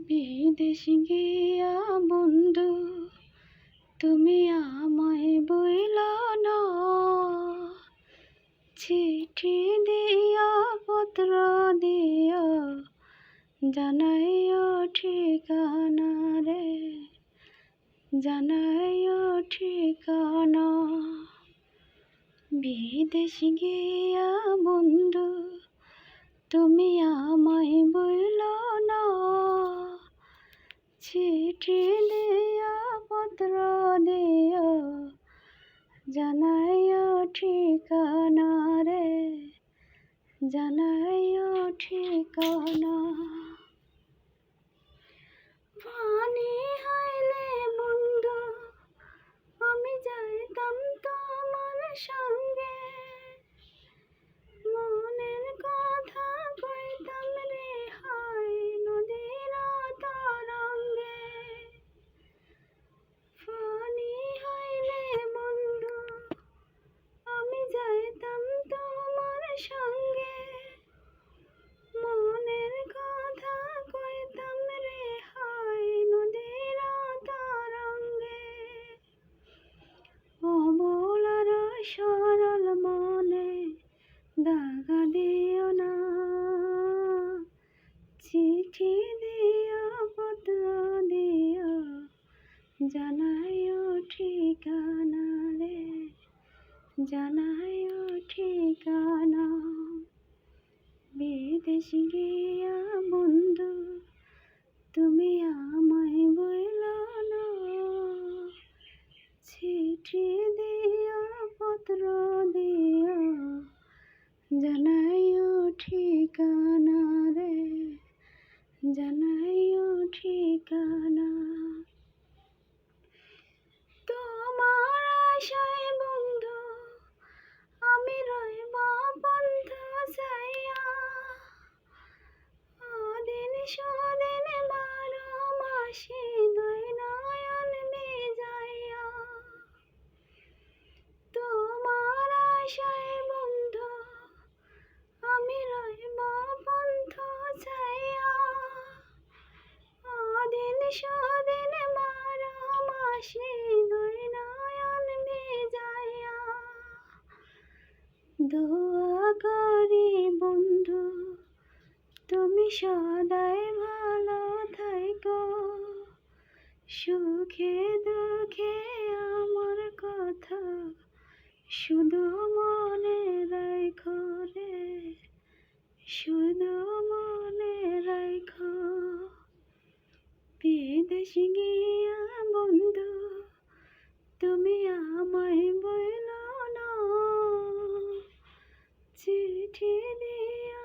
বিদেশ গিয়া বন্ধু তুমি আমায় বইলা না, চিঠি দিয়া পত্র দিয়া জানাইও ঠিকানা রে, জানাইও ঠিকানা। বিদেশ গিয়া বন্ধু তুমি আমায় বইলা না, চিঠি দিয়া পত্র দিয়া জানাইও ঠিকানা রে, জানাইও ঠিকানা। পানি হাইলে বন্ধু আমি যাইতাম তোমার সঙ্গে, মনের কথা কইতাম রে হাই নদীর তরঙ্গে। পানি হাইলে বন্ধু আমি যাইতাম তোমার সঙ্গে, মনের কথা কইতাম রে হাই নদীর তরঙ্গে। অবলার সরল মনে দাগা দিও না, চিঠি দিও পত্র দিও জানাইও ঠিকানা রে, জানাইও ঠিকানা। বিদেশ গিয়া বন্ধু তুমি আমায় বইলা না, চিঠি দিও পত্র দিও জানাইও ঠিকানা রে, জানাইও ঠিকানা। তোমার আশায় বন্ধু আমি রইব বন্ধ চাইয়া, অদিন সদিন 12 মাসে দুই নয়ন ভিজাইয়া। তোমার আশায় বন্ধু আমি রইব বন্ধ চাইয়া, অদিন সদিন 12 মাসে দুই নয়ন ভিজাইয়া। দোয়া করি বন্ধু তুমি সদাই ভালো থাইকো, সুখে দুঃখে আমার কথা শুধু মনে রাখো রে, শুধু মনে রাখো। বিদেশ গিয়া বন্ধু